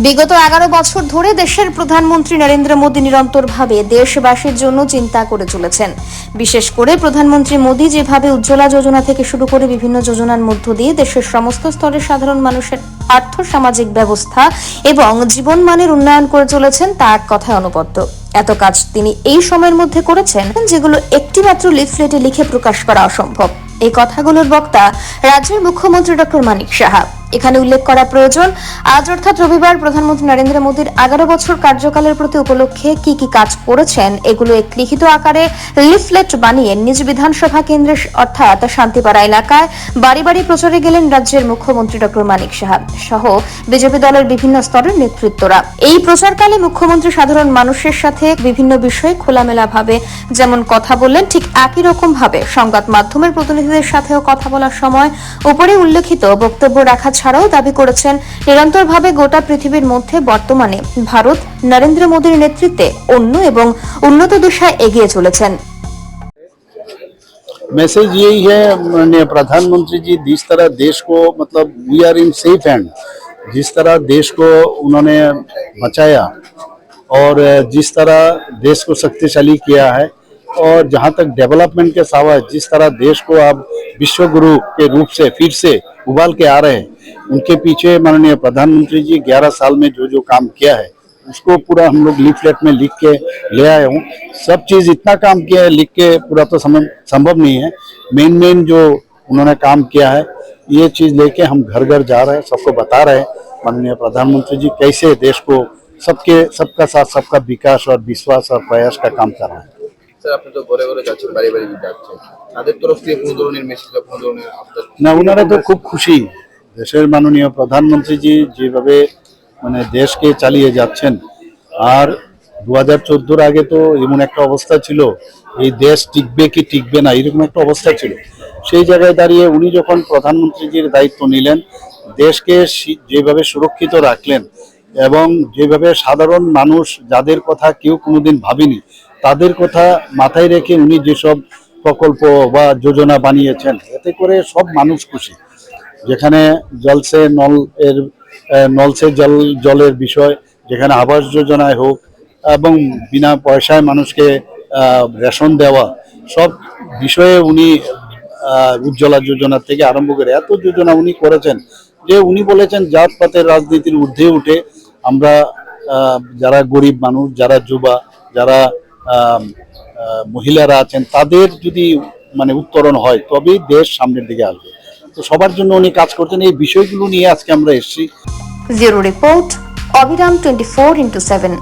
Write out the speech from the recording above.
বিগত 11 বছর ধরে দেশের প্রধানমন্ত্রী নরেন্দ্র মোদী নিরন্তরভাবে দেশবাসীর জন্য চিন্তা করে চলেছেন। বিশেষ করে প্রধানমন্ত্রী মোদী যেভাবে উজ্জ্বলা যোজনা থেকে শুরু করে বিভিন্ন যোজনার মধ্য দিয়ে দেশের সমস্ত স্তরের সাধারণ মানুষের আর্থ সামাজিক ব্যবস্থা এবং জীবনমানের উন্নয়ন করে চলেছেন তা এক কথায় অনবদ্য। এত কাজ তিনি এই সময়ের মধ্যে করেছেন যেগুলো একটিমাত্র লিফলেটে লিখে প্রকাশ করা অসম্ভব। এই কথাগুলোর বক্তা রাজ্যের মুখ্যমন্ত্রী ডক্টর মানিক সাহা। এখানে উল্লেখ করা প্রয়োজন, আজ অর্থাৎ রবিবার প্রধানমন্ত্রী নরেন্দ্র মোদীর 11 বছর কার্যকালের প্রতি উপলক্ষে কি কি কাজ করেছেন এগুলো এক লিখিত আকারে লিফলেট বানিয়ে নিজ বিধানসভা কেন্দ্রে অর্থাৎ শান্তিপাড়া এলাকায় বাড়ি বাড়ি প্রচারে গেলেন রাজ্যের মুখ্যমন্ত্রী ডক্টর মানিক সাহা সহ বিজেপি দলের বিভিন্ন স্তরের নেতৃত্বরা। এই প্রচারকালে মুখ্যমন্ত্রী সাধারণ মানুষের সাথে বিভিন্ন বিষয়ে খোলামেলা ভাবে যেমন কথা বললেন, ঠিক একই রকম ভাবে সংবাদ মাধ্যমের প্রতিনিধিদের সাথেও কথা বলার সময় উপরে উল্লেখিত বক্তব্য রাখা ছাড়াও দাবি করেছেন নিরন্তরভাবে গোটা পৃথিবীর মধ্যে বর্তমানে ভারত নরেন্দ্র মোদীর নেতৃত্বে অন্য এবং উন্নত দিশায় এগিয়ে চলেছেন। मैसेज यही है माननीय प्रधानमंत्री जी, जिस तरह देश को मतलब we are in safe hand, जिस तरह देश को उन्होंने बचाया और जिस तरह देश को शक्तिशाली किया है और जहां तक डेवलपमेंट के साथ जिस तरह देश को अब विश्व गुरु के रूप से फिर से उबाल के आ रहे हैं, उनके पीछे माननीय प्रधानमंत्री जी 11 साल में जो जो काम किया है उसको पूरा हम लोग लीफलेट में लिख के ले आए हूँ। सब चीज इतना काम किया है, लिख के पूरा तो संभव नहीं है। मेन जो उन्होंने काम किया है ये चीज लेके हम घर घर जा रहे हैं, सबको बता रहे हैं माननीय प्रधानमंत्री जी कैसे देश को सबका साथ सबका विकास और विश्वास और प्रयास का काम कर रहे हैं। স্যার, আপনি তো ঘরে ঘরে যাচ্ছেন, বাড়ি বাড়ি যাচ্ছেন, তাদের তরফ থেকে কোনো ধরনের মেসেজ বা কোনো ধরনের না, ওনারা তো খুব খুশি। দেশের মাননীয় প্রধানমন্ত্রী জি যেভাবে মানে দেশকে চালিয়ে যাচ্ছেন, আর 2014 আগে তো এমন একটা অবস্থা ছিল এই দেশ টিকবে কি টিকবে না এরকম একটা অবস্থা ছিল। সেই জায়গায় দাঁড়িয়ে উনি যখন প্রধানমন্ত্রীজির দায়িত্ব নিলেন, দেশকে যেভাবে সুরক্ষিত রাখলেন এবং যেভাবে সাধারণ মানুষ যাদের কথা কেউ কোনোদিন ভাবেনি তাদের কথা মাথায় রেখে উনি যেসব প্রকল্প বা যোজনা বানিয়েছেন, এতে করে সব মানুষ খুশি। যেখানে জলের বিষয়, যেখানে আবাস যোজনায় হোক এবং বিনা পয়সায় মানুষকে রেশন দেওয়া, সব বিষয়ে উনি উজ্জ্বলা যোজনা থেকে আরম্ভ করে এত যোজনা উনি করেছেন যে উনি বলেছেন জাতপাতের রাজনীতির ঊর্ধ্বে উঠে আমরা যারা গরিব মানুষ, যারা যুবা, যারা মহিলারা আছেন তাদের যদি মানে উত্তরণ হয় তবেই দেশ সামনের দিকে আসবে। তো সবার জন্য উনি কাজ করছেন, এই বিষয়গুলো নিয়ে আজকে আমরা এসেছি। ব্যুরো রিপোর্ট, অবিরাম 24x7।